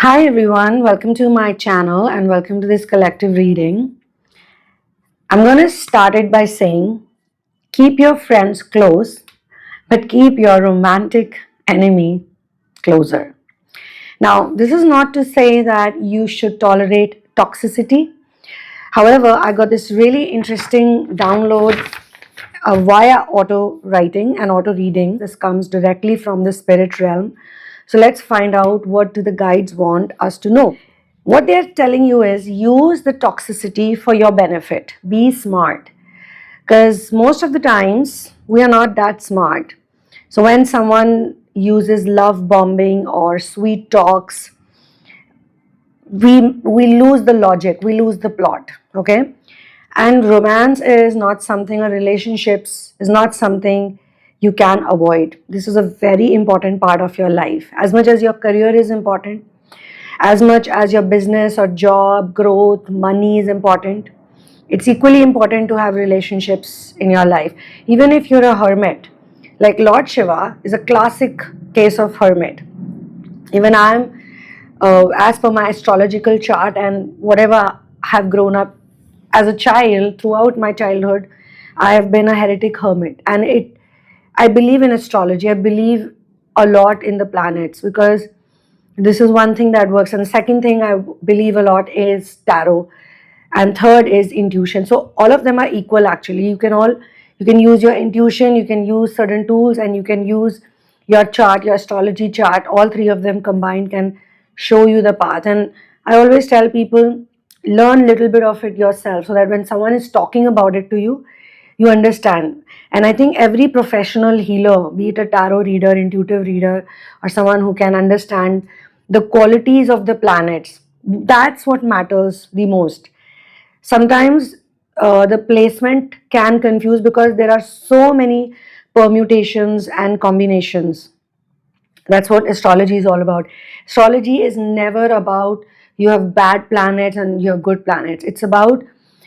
Hi everyone, welcome to my channel and welcome to this collective reading. I'm going to start it by saying, keep your friends close, but keep your romantic enemy closer. Now, this is not to say that you should tolerate toxicity. However, I got this really interesting download via auto writing and auto reading. This comes directly from the spirit realm. So let's find out what do the guides want us to know. What they're telling you is use the toxicity for your benefit. Be smart. Because most of the times we are not that smart. So when someone uses love bombing or sweet talks, we lose the logic, we lose the plot. Okay? And romance is not something, or relationships is not something you can avoid. This is a very important part of your life. As much as your career is important, as much as your business or job, growth, money is important, it's equally important to have relationships in your life. Even if you're a hermit, like Lord Shiva is a classic case of hermit. Even as per my astrological chart and whatever I have grown up as a child, throughout my childhood, I have been a heretic hermit. And I believe in astrology. I believe a lot in the planets because this is one thing that works. And the second thing I believe a lot is tarot. And third is intuition. So all of them are equal actually. You can use your intuition, you can use certain tools, and you can use your chart, your astrology chart. All three of them combined can show you the path. And I always tell people, learn little bit of it yourself so that when someone is talking about it to you, you understand. And I think every professional healer, be it a tarot reader, intuitive reader, or someone who can understand the qualities of the planets, that's what matters the most. Sometimes the placement can confuse because there are so many permutations and combinations. That's what astrology is all about. Astrology is never about you have bad planets and you have good planets. It's about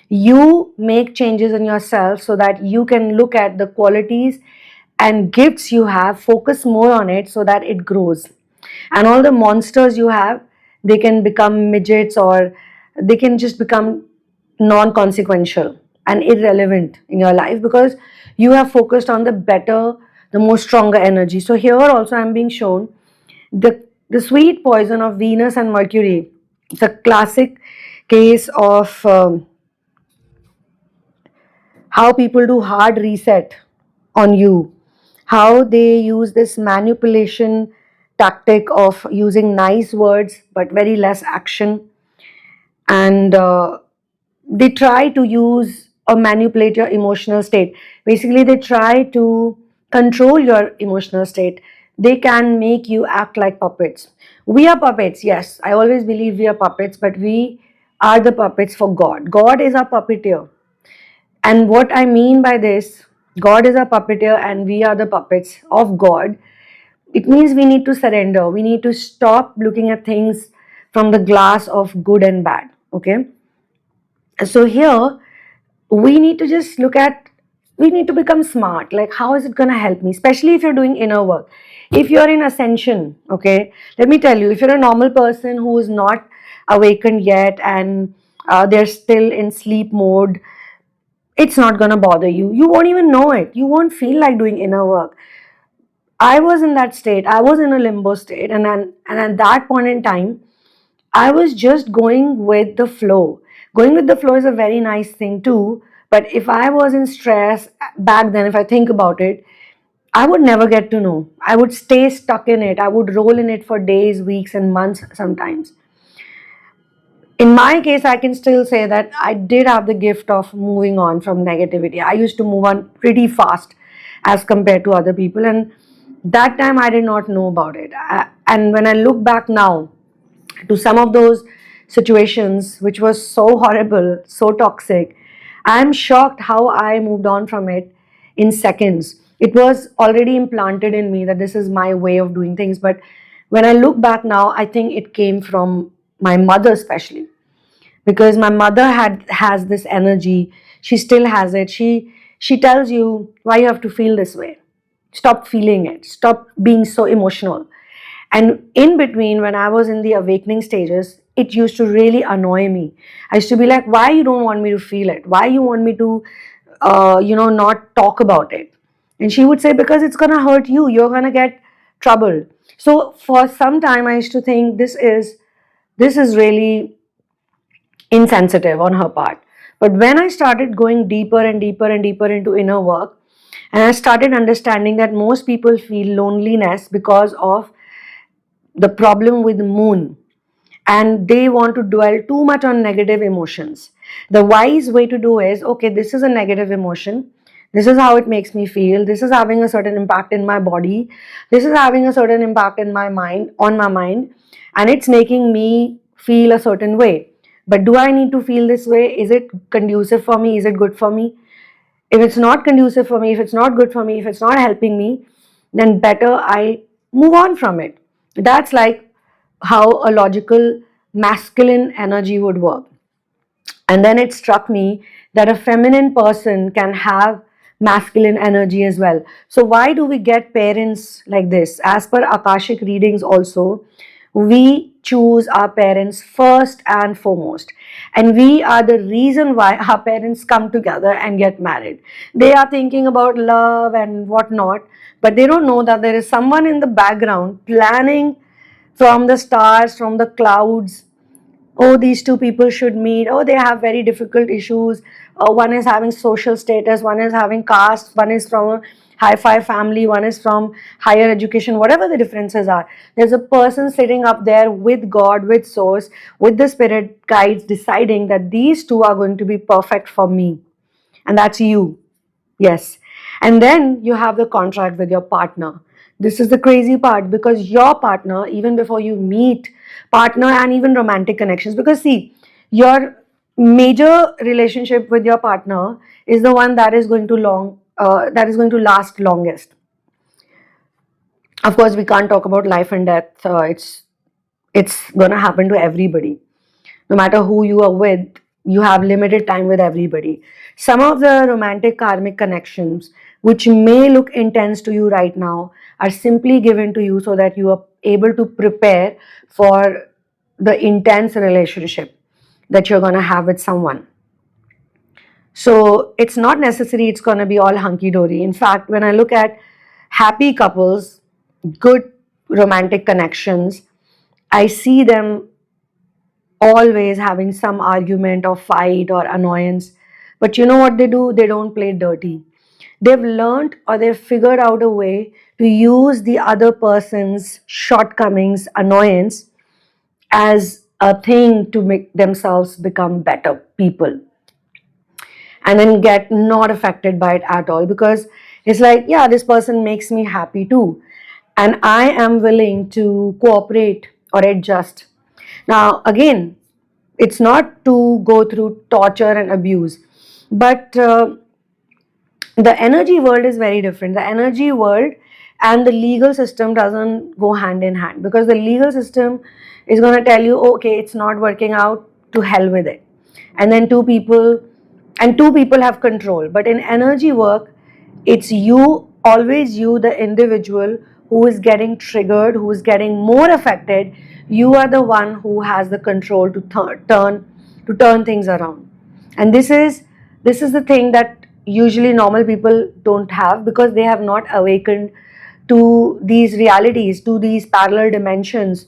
you make changes in yourself so that you can look at the qualities and gifts you have, focus more on it so that it grows. And all the monsters you have, they can become midgets, or they can just become non-consequential and irrelevant in your life because you have focused on the better, the more stronger energy. So here also I'm being shown the sweet poison of Venus and Mercury. It's a classic case of how people do hard reset on you, how they use this manipulation tactic of using nice words but very less action, and they try to use or manipulate your emotional state. Basically, they try to control your emotional state. They can make you act like puppets. We are puppets, yes. I always believe we are puppets, but we are the puppets for God. God is our puppeteer. And what I mean by this, God is our puppeteer and we are the puppets of God. It means we need to surrender. We need to stop looking at things from the glass of good and bad. Okay. So here we need to just look at, we need to become smart. Like, how is it going to help me? Especially if you're doing inner work. If you're in ascension, okay, let me tell you, if you're a normal person who is not awakened yet and they're still in sleep mode, it's not going to bother you. You won't even know it. You won't feel like doing inner work. I was in that state. I was in a limbo state. And at that point in time, I was just going with the flow. Going with the flow is a very nice thing too. But if I was in stress back then, if I think about it, I would never get to know. I would stay stuck in it. I would roll in it for days, weeks, and months sometimes. In my case, I can still say that I did have the gift of moving on from negativity. I used to move on pretty fast as compared to other people. And that time I did not know about it. And when I look back now to some of those situations, which was so horrible, so toxic, I'm shocked how I moved on from it in seconds. It was already implanted in me that this is my way of doing things. But when I look back now, I think it came from my mother especially, because my mother has this energy. She still has it. She tells you why you have to feel this way. Stop feeling it. Stop being so emotional. And in between, when I was in the awakening stages, it used to really annoy me. I used to be like, why you don't want me to feel it? Why you want me to, not talk about it? And she would say, because it's going to hurt you. You're going to get trouble. So for some time, I used to think this is really insensitive on her part. But when I started going deeper and deeper and deeper into inner work, and I started understanding that most people feel loneliness because of the problem with moon, and they want to dwell too much on negative emotions. The wise way to do is, okay, this is a negative emotion. This is how it makes me feel. This is having a certain impact in my body. This is having a certain impact in my mind, on my mind, and it's making me feel a certain way. But do I need to feel this way? Is it conducive for me? Is it good for me? If it's not conducive for me, if it's not good for me, if it's not helping me, then better I move on from it. That's like how a logical masculine energy would work. And then it struck me that a feminine person can have masculine energy as well. So why do we get parents like this? As per Akashic readings also, we choose our parents first and foremost. And we are the reason why our parents come together and get married. They are thinking about love and whatnot, but they don't know that there is someone in the background planning from the stars, from the clouds. Oh, these two people should meet. Oh, they have very difficult issues. One is having social status, one is having caste, one is from a high-fi family, one is from higher education, whatever the differences are. There's a person sitting up there with God, with source, with the spirit guides, deciding that these two are going to be perfect for me. And that's you. Yes. And then you have the contract with your partner. This is the crazy part, because your partner, even before you meet partner and even romantic connections, because see, your major relationship with your partner is the one that is going to last longest. Of course, we can't talk about life and death. It's gonna happen to everybody. No matter who you are with, you have limited time with everybody. Some of the romantic karmic connections, which may look intense to you right now, are simply given to you so that you are able to prepare for the intense relationship that you're going to have with someone. So it's not necessary it's going to be all hunky-dory. In fact, when I look at happy couples, good romantic connections, I see them always having some argument or fight or annoyance. But you know what they do? They don't play dirty. They've learned or they've figured out a way to use the other person's shortcomings, annoyance, as a thing to make themselves become better people, and then get not affected by it at all, because it's like, yeah, this person makes me happy too, and I am willing to cooperate or adjust. Now again, it's not to go through torture and abuse, but the energy world is very different. The energy world and the legal system doesn't go hand in hand, because the legal system is going to tell you, okay, it's not working out, to hell with it. And then two people have control. But in energy work, it's you, always you, the individual who is getting triggered, who is getting more affected. You are the one who has the control to turn things around. And this is the thing that usually normal people don't have, because they have not awakened to these realities, to these parallel dimensions.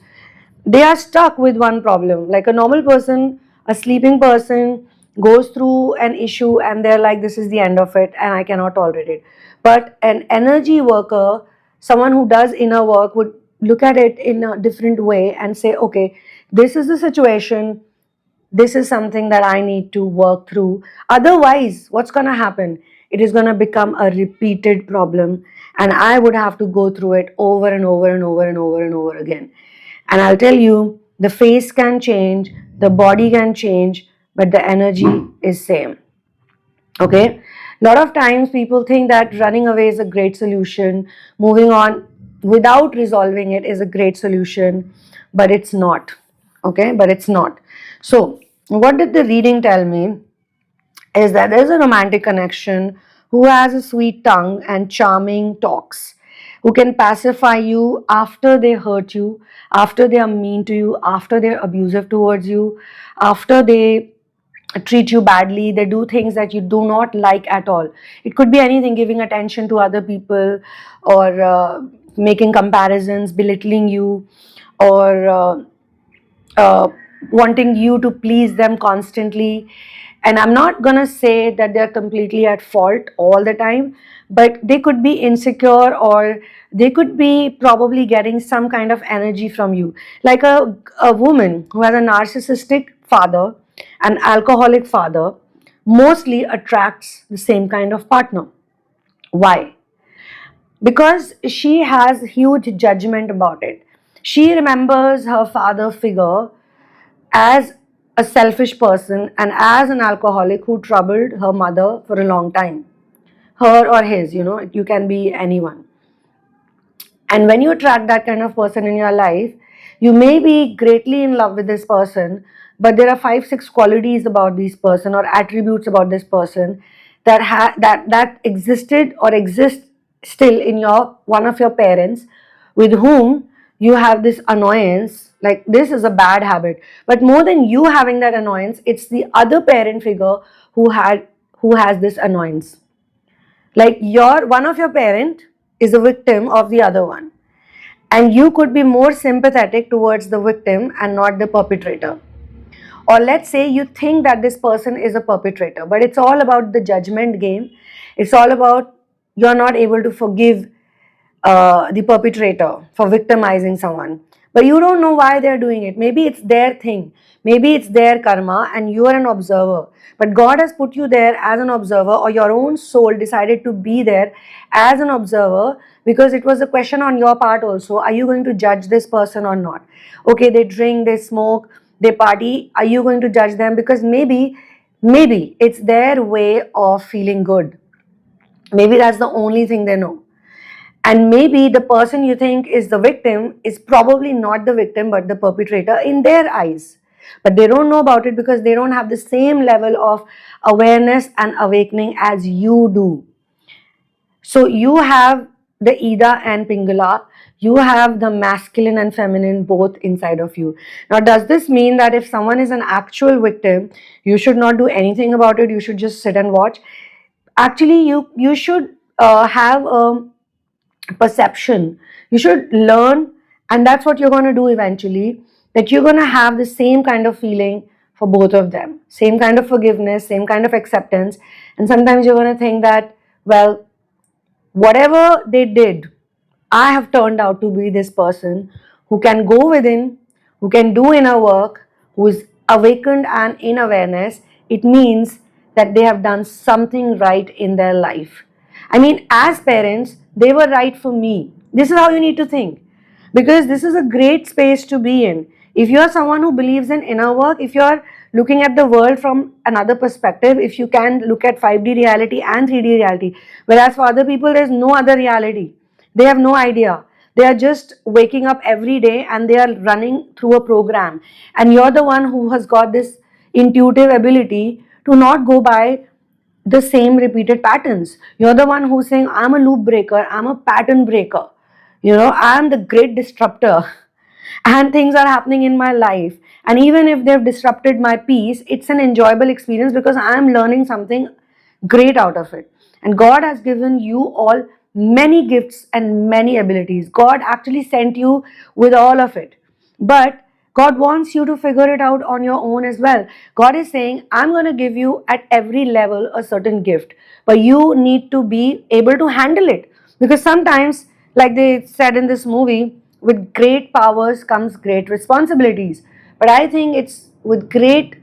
They are stuck with one problem. Like a normal person, a sleeping person goes through an issue and they're like, this is the end of it and I cannot tolerate it. But an energy worker, someone who does inner work, would look at it in a different way and say, okay, this is the situation, this is something that I need to work through. Otherwise, what's going to happen? It is going to become a repeated problem, and I would have to go through it over and over and over and over and over again. And I'll tell you, the face can change, the body can change, but the energy is same. Okay? A lot of times people think that running away is a great solution, moving on without resolving it is a great solution, but it's not. Okay? But it's not. So, what did the reading tell me is that there's a romantic connection who has a sweet tongue and charming talks, who can pacify you after they hurt you, after they are mean to you, after they're abusive towards you, after they treat you badly, they do things that you do not like at all. It could be anything, giving attention to other people, or making comparisons, belittling you, or uh, wanting you to please them constantly. And I'm not gonna say that they're completely at fault all the time, but they could be insecure, or they could be probably getting some kind of energy from you. Like a woman who has a narcissistic father, an alcoholic father, mostly attracts the same kind of partner. Why? Because she has huge judgment about it. She remembers her father figure as a selfish person and as an alcoholic who troubled her mother for a long time. Her or his, you can be anyone. And when you attract that kind of person in your life, you may be greatly in love with this person, but there are 5, 6 qualities about this person or attributes about this person that existed or exist still in your one of your parents, with whom you have this annoyance. Like, this is a bad habit, but more than you having that annoyance, it's the other parent figure who has this annoyance. Like, your one of your parent is a victim of the other one, and you could be more sympathetic towards the victim and not the perpetrator. Or let's say you think that this person is a perpetrator, but it's all about the judgment game. It's all about you're not able to forgive the perpetrator for victimizing someone, but you don't know why they're doing it. Maybe it's their thing, maybe it's their karma, and you are an observer. But God has put you there as an observer, or your own soul decided to be there as an observer, because it was a question on your part also. Are you going to judge this person or not? Okay, they drink, they smoke, they party. Are you going to judge them? Because maybe it's their way of feeling good. Maybe that's the only thing they know. And maybe the person you think is the victim is probably not the victim but the perpetrator in their eyes. But they don't know about it because they don't have the same level of awareness and awakening as you do. So you have the Ida and Pingala, you have the masculine and feminine both inside of you. Now, does this mean that if someone is an actual victim, you should not do anything about it, you should just sit and watch? Actually, you should have a perception. You should learn, and that's what you're going to do eventually, that you're going to have the same kind of feeling for both of them, same kind of forgiveness, same kind of acceptance. And sometimes you're going to think that, well, whatever they did, I have turned out to be this person who can go within, who can do inner work, who is awakened and in awareness. It means that they have done something right in their life. I mean, as parents, they were right for me. This is how you need to think, because this is a great space to be in. If you are someone who believes in inner work, if you are looking at the world from another perspective, if you can look at 5D reality and 3D reality, whereas for other people, there's no other reality. They have no idea. They are just waking up every day and they are running through a program. And you're the one who has got this intuitive ability to not go by the same repeated patterns. You're the one who's saying, I'm a loop breaker, I'm a pattern breaker. I'm the great disruptor. And things are happening in my life. And even if they've disrupted my peace, it's an enjoyable experience because I'm learning something great out of it. And God has given you all many gifts and many abilities. God actually sent you with all of it. But God wants you to figure it out on your own as well. God is saying, I'm going to give you at every level a certain gift, but you need to be able to handle it. Because sometimes, like they said in this movie, with great powers comes great responsibilities. But I think it's with great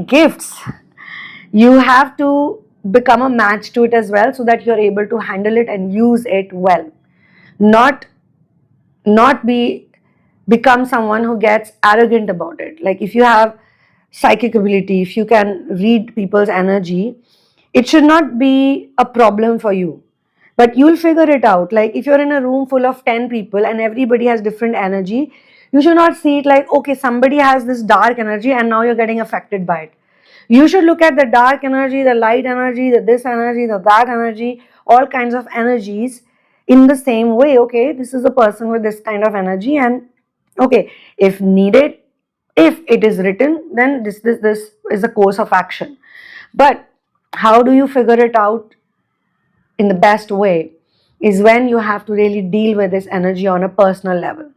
gifts, you have to become a match to it as well, so that you're able to handle it and use it well. Not become someone who gets arrogant about it. Like, if you have psychic ability, if you can read people's energy, it should not be a problem for you, but you'll figure it out. Like, if you're in a room full of 10 people and everybody has different energy, you should not see it like, okay, somebody has this dark energy and now you're getting affected by it. You should look at the dark energy, the light energy, the this energy, the that energy, all kinds of energies in the same way. Okay, this is a person with this kind of energy, and okay, if needed, if it is written, then this is a course of action. But how do you figure it out in the best way is when you have to really deal with this energy on a personal level.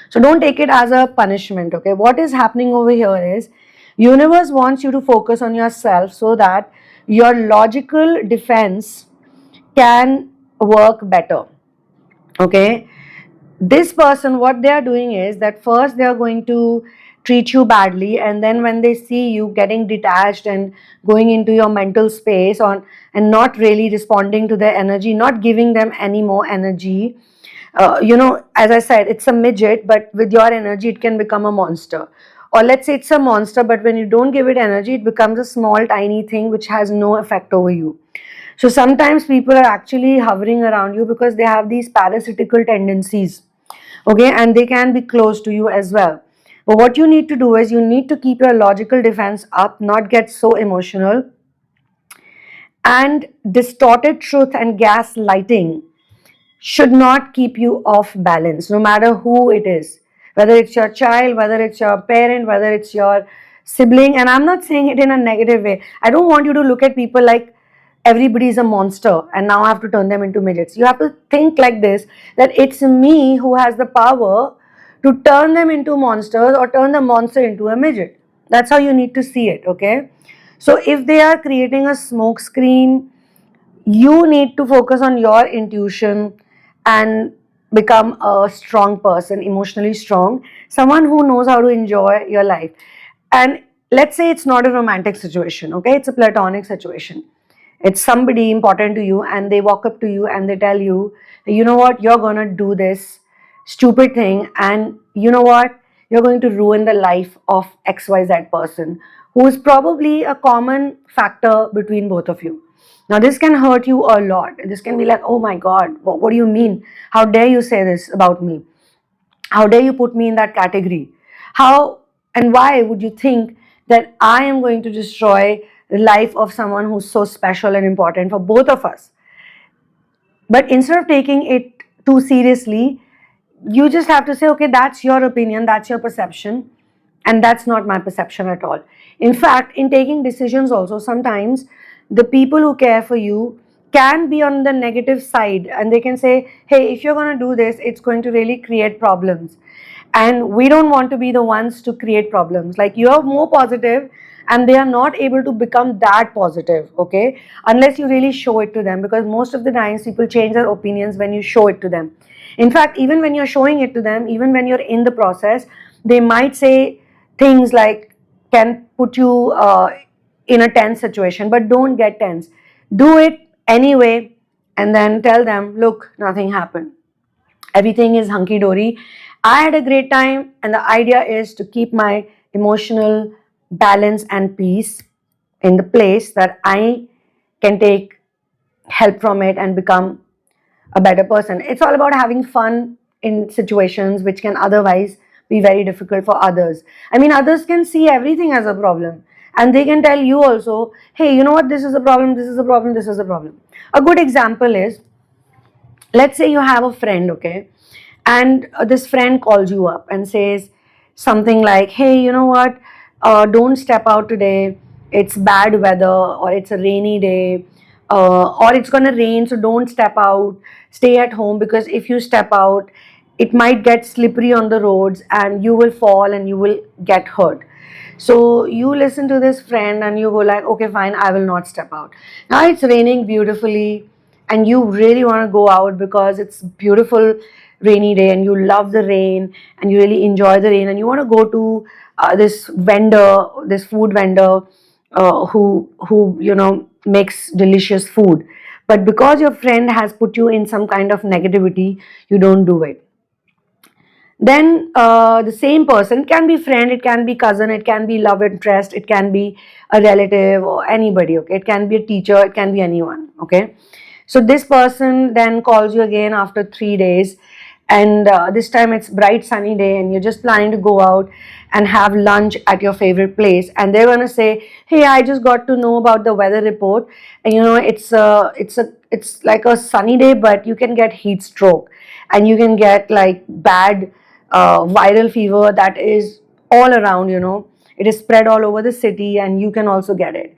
So don't take it as a punishment. Okay, what is happening over here is universe wants you to focus on yourself so that your logical defense can work better. Okay, this person, what they are doing is that first they are going to treat you badly, and then when they see you getting detached and going into your mental space on and not really responding to their energy, not giving them any more energy, as I said, it's a midget, but with your energy it can become a monster. Or let's say it's a monster, but when you don't give it energy, it becomes a small tiny thing which has no effect over you. So sometimes people are actually hovering around you because they have these parasitical tendencies, okay, and they can be close to you as well. But what you need to do is you need to keep your logical defense up, not get so emotional. And distorted truth and gaslighting should not keep you off balance, no matter who it is, whether it's your child, whether it's your parent, whether it's your sibling. And I'm not saying it in a negative way. I don't want you to look at people like everybody is a monster and now I have to turn them into midgets. You have to think like this, that it's me who has the power to turn them into monsters or turn the monster into a midget. That's how you need to see it, okay? So if they are creating a smoke screen, you need to focus on your intuition and become a strong person, emotionally strong, someone who knows how to enjoy your life. And let's say it's not a romantic situation, okay? It's a platonic situation. It's somebody important to you and they walk up to you and they tell you, you know what, you're gonna do this stupid thing, and you know what, you're going to ruin the life of XYZ person who is probably a common factor between both of you. Now this can hurt you a lot. This can be like, oh my God, what do you mean? How dare you say this about me? How dare you put me in that category? How and why would you think that I am going to destroy the life of someone who's so special and important for both of us? But instead of taking it too seriously, you just have to say, okay, that's your opinion, that's your perception, and that's not my perception at all. In fact, in taking decisions also, sometimes the people who care for you can be on the negative side and they can say, hey, if you're going to do this, it's going to really create problems. And we don't want to be the ones to create problems. Like, you're more positive and they are not able to become that positive, okay, unless you really show it to them, because most of the times people change their opinions when you show it to them. In fact, even when you're showing it to them, even when you're in the process, they might say things like, can put you in a tense situation, but don't get tense. Do it anyway and then tell them, look, nothing happened. Everything is hunky-dory. I had a great time, and the idea is to keep my emotional balance and peace in the place that I can take help from it and become a better person. It's all about having fun in situations which can otherwise be very difficult for others. I mean, others can see everything as a problem and they can tell you also, hey, you know what, this is a problem, this is a problem, this is a problem. A good example is, let's say you have a friend, okay, and this friend calls you up and says something like, hey, you know what, don't step out today, it's bad weather, or it's a rainy day, or it's gonna rain, so don't step out, stay at home, because if you step out it might get slippery on the roads and you will fall and you will get hurt. So you listen to this friend and you go like, okay, fine, I will not step out. Now it's raining beautifully and you really want to go out because it's beautiful rainy day and you love the rain and you really enjoy the rain, and you want to go to this vendor, this food vendor, who makes delicious food. But because your friend has put you in some kind of negativity, you don't do it. Then the same person, can be friend, it can be cousin, it can be love interest, it can be a relative or anybody, okay, it can be a teacher, it can be anyone, okay. So this person then calls you again after 3 days and this time it's bright sunny day and you're just planning to go out and have lunch at your favorite place, and they're going to say, hey, I just got to know about the weather report, and it's like a sunny day, but you can get heat stroke and you can get like bad viral fever that is all around, it is spread all over the city and you can also get it.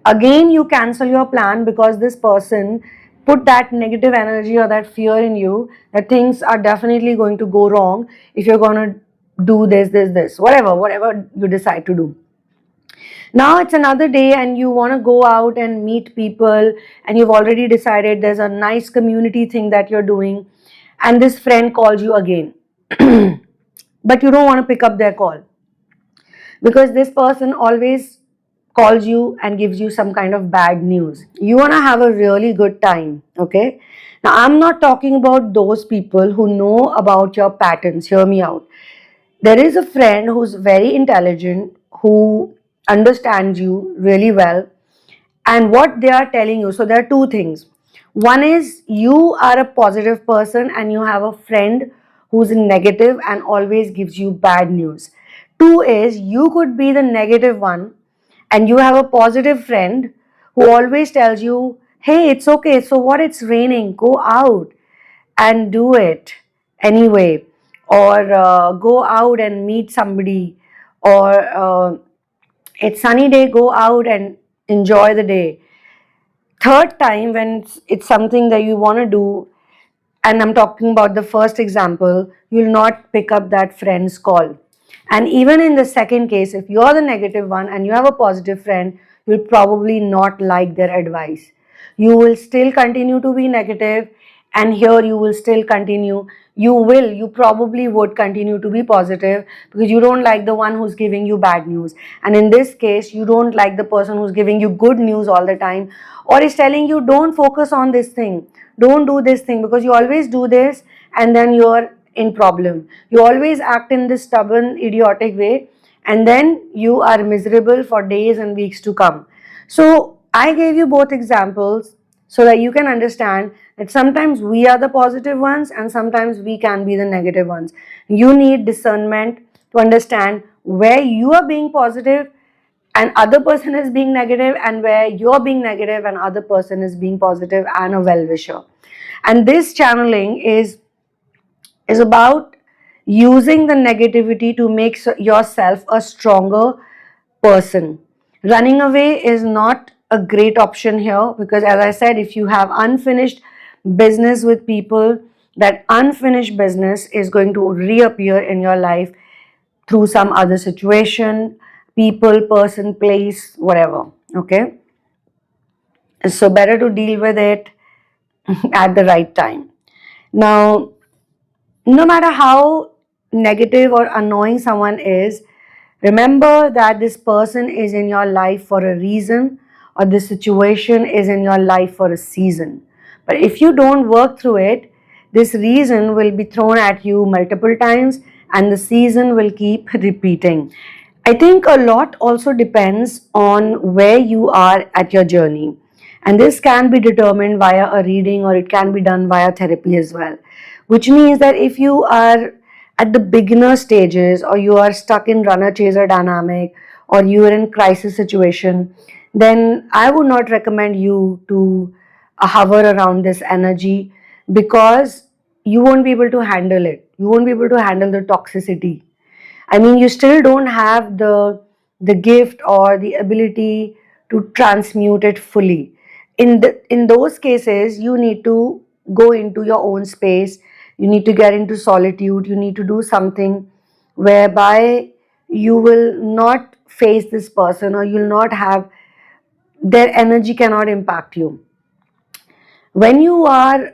Again, you cancel your plan because this person put that negative energy or that fear in you that things are definitely going to go wrong if you're going to do this, whatever you decide to do. Now it's another day and you want to go out and meet people, and you've already decided there's a nice community thing that you're doing, and this friend calls you again. But you don't want to pick up their call because this person always calls you and gives you some kind of bad news. You want to have a really good time, okay? Now, I'm not talking about those people who know about your patterns. Hear me out. There is a friend who's very intelligent, who understands you really well, and what they are telling you. So, there are two things. One is you are a positive person and you have a friend who's negative and always gives you bad news. Two is you could be the negative one and you have a positive friend who always tells you, hey, it's okay, so what, it's raining, go out and do it anyway, or go out and meet somebody, or it's sunny day, go out and enjoy the day. Third time, when it's something that you want to do, and I'm talking about the first example, you'll not pick up that friend's call. And even in the second case, if you're the negative one and you have a positive friend, you'll probably not like their advice. You will still continue to be negative, and here you will still continue. You probably would continue to be positive because you don't like the one who's giving you bad news. And in this case, you don't like the person who's giving you good news all the time, or is telling you, don't focus on this thing, don't do this thing, because you always do this and then you're in problem. You always act in this stubborn, idiotic way, and then you are miserable for days and weeks to come. So I gave you both examples so that you can understand that sometimes we are the positive ones and sometimes we can be the negative ones. You need discernment to understand where you are being positive and other person is being negative, and where you're being negative and other person is being positive and a well-wisher. And this channeling is about using the negativity to make yourself a stronger person. Running away is not a great option here because, as I said, if you have unfinished business with people, that unfinished business is going to reappear in your life through some other situation, people, person, place, whatever. Okay? So, better to deal with it at the right time. Now, no matter how negative or annoying someone is, remember that this person is in your life for a reason, or this situation is in your life for a season. But if you don't work through it, this reason will be thrown at you multiple times and the season will keep repeating. I think a lot also depends on where you are at your journey. And this can be determined via a reading, or it can be done via therapy as well. Which means that if you are at the beginner stages, or you are stuck in runner chaser dynamic, or you are in crisis situation, then I would not recommend you to hover around this energy, because you won't be able to handle it. You won't be able to handle the toxicity. I mean, you still don't have the gift or the ability to transmute it fully. In those cases, you need to go into your own space. You need to get into solitude. You need to do something whereby you will not face this person, or you'll not have their energy cannot impact you. When you are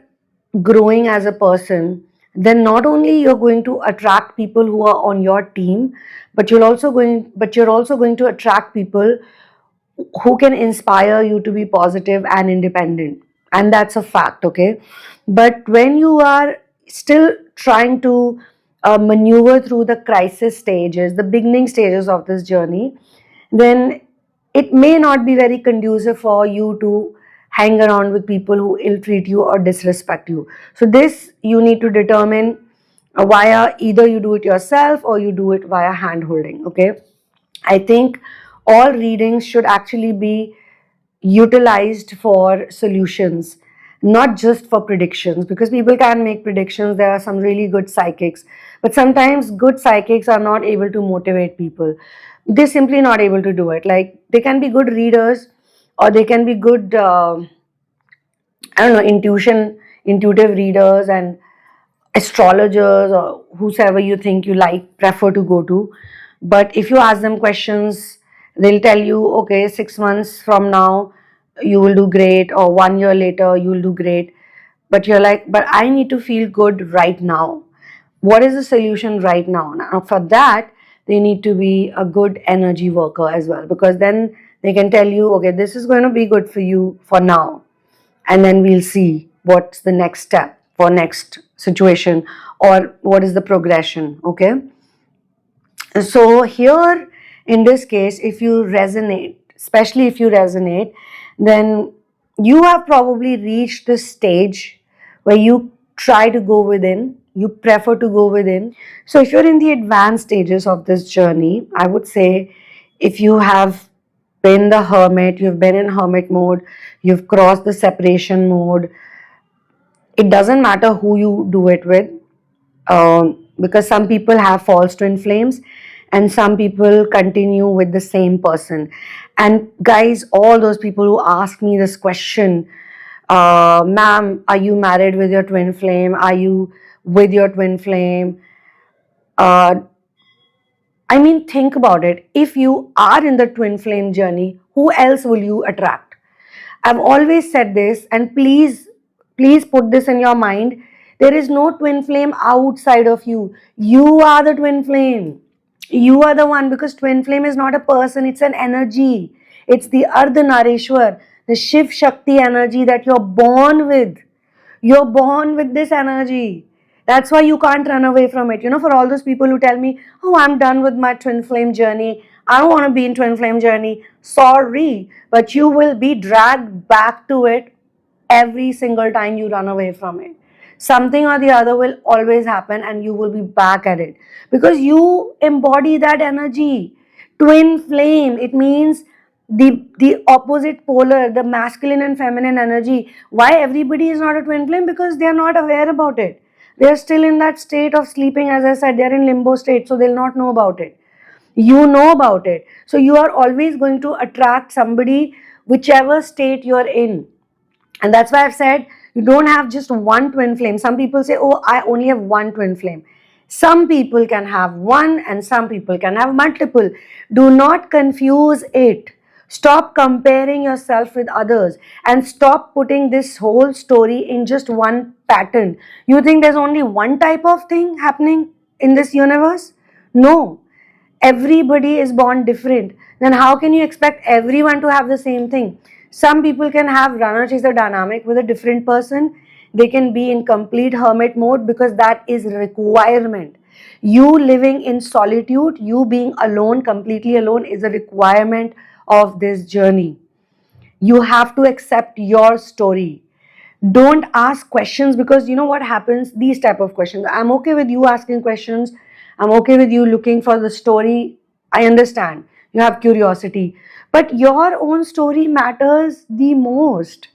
growing as a person, then not only you're going to attract people who are on your team, but you're also going to attract people who can inspire you to be positive and independent, and that's a fact. Okay, but when you are still trying to maneuver through the crisis stages, the beginning stages of this journey, then it may not be very conducive for you to hang around with people who ill treat you or disrespect you. So this you need to determine via either you do it yourself or you do it via hand holding. Okay, I think all readings should actually be utilized for solutions, not just for predictions, because people can make predictions. There are some really good psychics, but sometimes good psychics are not able to motivate people. They're simply not able to do it. Like, they can be good readers, or they can be good I don't know, intuitive readers and astrologers, or whosoever you think you like, prefer to go to. But if you ask them questions, they'll tell you, okay, 6 months from now you will do great, or 1 year later you will do great. But you're like, but I need to feel good right now. What is the solution right now? Now for that, they need to be a good energy worker as well, because then they can tell you, okay, this is going to be good for you for now, and then we'll see what's the next step for next situation, or what is the progression. Okay, so here in this case, if you resonate, especially if you resonate, then you have probably reached the stage where you try to go within, you prefer to go within. So if you're in the advanced stages of this journey, I would say, if you have been the hermit, you've been in hermit mode, you've crossed the separation mode, it doesn't matter who you do it with, because some people have false twin flames and some people continue with the same person. And guys, all those people who ask me this question, ma'am, are you married with your twin flame? Are you with your twin flame? Uh, I mean, think about it. If you are in the twin flame journey, who else will you attract? I've always said this, and please put this in your mind. There is no twin flame outside of you. You are the twin flame. You are the one, because twin flame is not a person, it's an energy. It's the Ardhanarishwar, the Shiv Shakti energy that you're born with. You're born with this energy. That's why you can't run away from it. You know, for all those people who tell me, oh, I'm done with my twin flame journey, I don't want to be in twin flame journey. Sorry, but you will be dragged back to it every single time you run away from it. Something or the other will always happen and you will be back at it, because you embody that energy. Twin flame, it means the opposite polar, the masculine and feminine energy. Why everybody is not a twin flame? Because they are not aware about it. They are still in that state of sleeping. As I said, they are in limbo state, so they'll not know about it. You know about it, so you are always going to attract somebody whichever state you're in. And that's why I've said, you don't have just one twin flame. Some people say, oh, I only have one twin flame. Some people can have one and some people can have multiple. Do not confuse it. Stop comparing yourself with others and stop putting this whole story in just one pattern. You think there's only one type of thing happening in this universe? No. Everybody is born different. Then how can you expect everyone to have the same thing? Some people can have runner chaser dynamic with a different person. They can be in complete hermit mode, because that is a requirement. You living in solitude, you being alone, completely alone, is a requirement of this journey. You have to accept your story. Don't ask questions, because you know what happens? These type of questions. I'm okay with you asking questions. I'm okay with you looking for the story. I understand. You have curiosity. But your own story matters the most.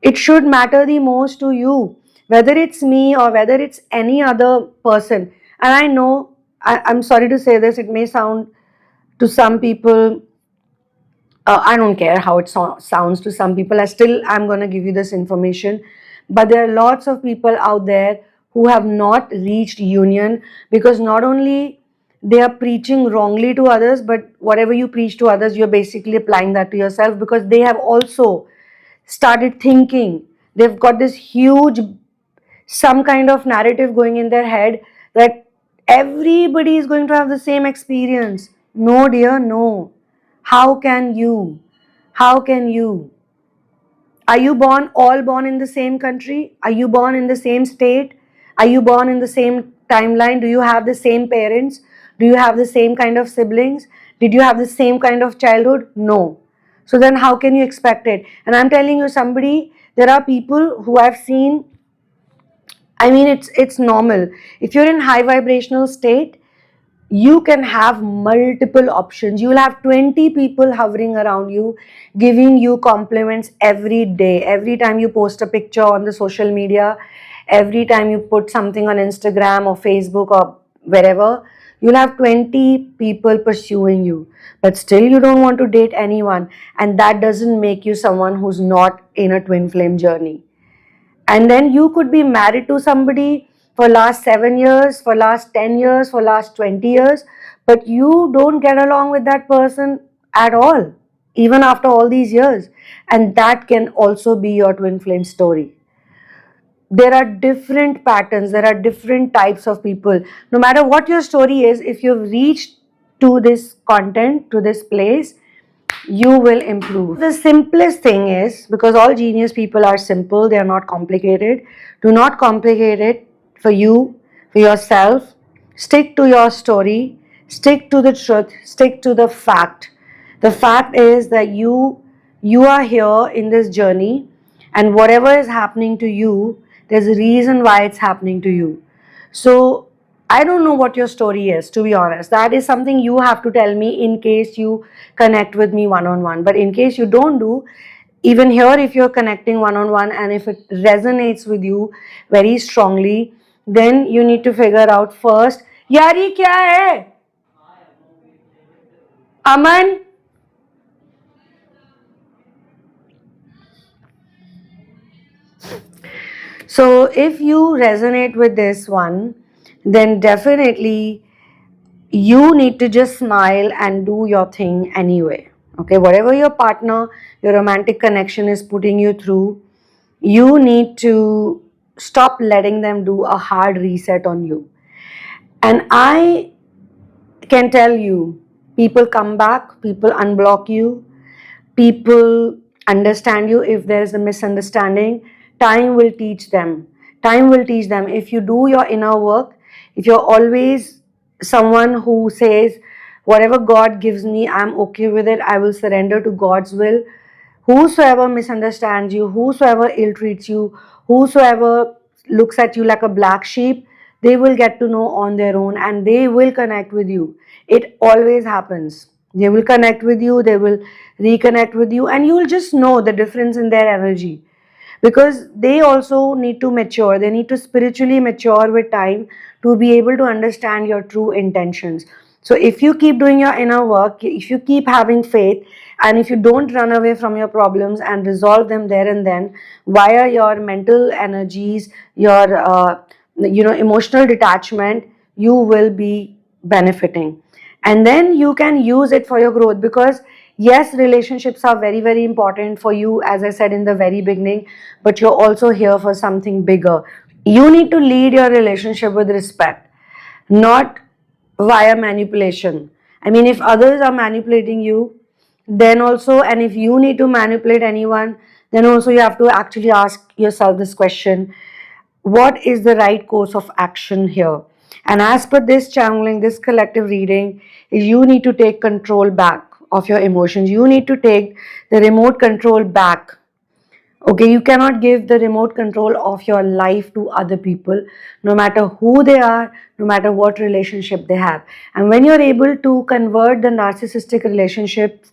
It should matter the most to you. Whether it's me or whether it's any other person. And I know, I'm sorry to say this, it may sound to some people, I don't care how it sounds to some people. I'm going to give you this information. But there are lots of people out there who have not reached union, because not only they are preaching wrongly to others, but whatever you preach to others, you're basically applying that to yourself, because they have also started thinking. They've got this huge, some kind of narrative going in their head that everybody is going to have the same experience. No, dear, no. How can you? How can you? Are you all born in the same country? Are you born in the same state? Are you born in the same timeline? Do you have the same parents? Do you have the same kind of siblings? Did you have the same kind of childhood? No. So then how can you expect it? And I'm telling you, there are people who I've seen I mean, it's normal. If you're in high vibrational state, you can have multiple options. You will have 20 people hovering around you, giving you compliments every day. Every time you post a picture on the social media, every time you put something on Instagram or Facebook or wherever, you'll have 20 people pursuing you. But still, you don't want to date anyone. And that doesn't make you someone who's not in a twin flame journey. And then you could be married to somebody for last 7 years, for last 10 years, for last 20 years, but you don't get along with that person at all, even after all these years. And that can also be your twin flame story. There are different patterns, there are different types of people. No matter what your story is, if you've reached to this content, to this place, you will improve. The simplest thing is, because all genius people are simple, they are not complicated. Do not complicate it for you, for yourself. Stick to your story, stick to the truth, stick to the fact. The fact is that you are here in this journey, and whatever is happening to you, there's a reason why it's happening to you. So I don't know what your story is, to be honest. That is something you have to tell me in case you connect with me one-on-one. But in case you don't do, even here, if you're connecting one-on-one and if it resonates with you very strongly, then you need to figure out first, यार क्या है? Aman? So if you resonate with this one, then definitely you need to just smile and do your thing anyway. Okay, whatever your partner, your romantic connection is putting you through, you need to stop letting them do a hard reset on you. And I can tell you, people come back, people unblock you, people understand you if there is a misunderstanding. Time will teach them. Time will teach them. If you do your inner work, if you're always someone who says, whatever God gives me, I'm okay with it, I will surrender to God's will. Whosoever misunderstands you, whosoever ill treats you, whosoever looks at you like a black sheep, they will get to know on their own and they will connect with you. It always happens. They will connect with you, they will reconnect with you, and you will just know the difference in their energy, because they also need to mature. They need to spiritually mature with time to be able to understand your true intentions. So if you keep doing your inner work, if you keep having faith, and if you don't run away from your problems and resolve them there and then via your mental energies, your emotional detachment, you will be benefiting. And then you can use it for your growth, because yes, relationships are very, very important for you, as I said in the very beginning, but you're also here for something bigger. You need to lead your relationship with respect, not via manipulation. I mean, if others are manipulating you, then also, and if you need to manipulate anyone, then also you have to actually ask yourself this question: what is the right course of action here? And as per this channeling, this collective reading, you need to take control back of your emotions. You need to take the remote control back. Okay, you cannot give the remote control of your life to other people, no matter who they are, no matter what relationship they have. And when you're able to convert the narcissistic relationships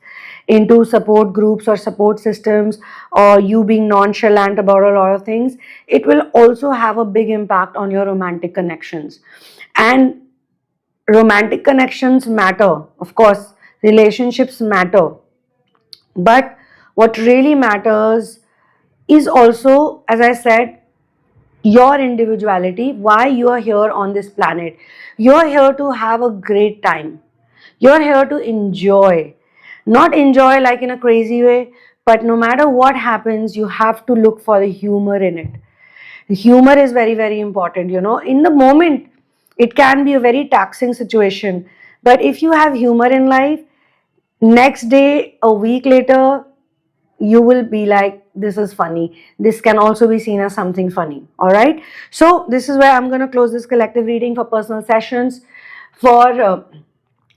into support groups or support systems, or you being nonchalant about a lot of things, it will also have a big impact on your romantic connections. And romantic connections matter, of course, relationships matter, but what really matters is also, as I said, your individuality, why you are here on this planet. You're here to have a great time. You're here to enjoy. Not enjoy like in a crazy way, but no matter what happens, you have to look for the humor in it. The humor is very, very important. In the moment, it can be a very taxing situation. But if you have humor in life, next day, a week later, you will be like, this is funny. This can also be seen as something funny. All right. So this is where I'm going to close this collective reading. For personal sessions, for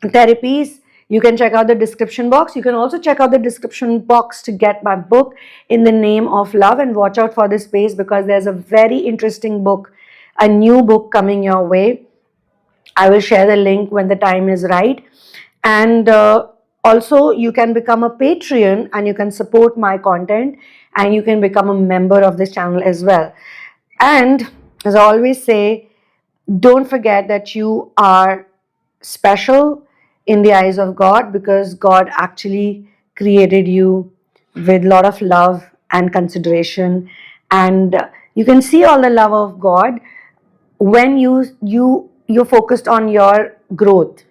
therapies, you can check out the description box. You can also check out the description box to get my book, In the Name of Love, and watch out for this space, because there's a very interesting book a new book coming your way. I will share the link when the time is right. And also, you can become a Patreon and you can support my content, and you can become a member of this channel as well. And as I always say, don't forget that you are special in the eyes of God, because God actually created you with a lot of love and consideration. And you can see all the love of God when you're focused on your growth,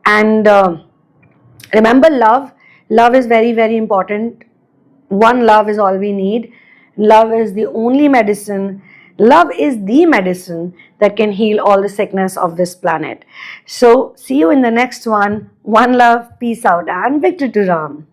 and remember, love is very, very important. One love is all we need. Love is the only medicine. Love is the medicine that can heal all the sickness of this planet. So see you in the next one. One love, peace out, and Victor to Ram.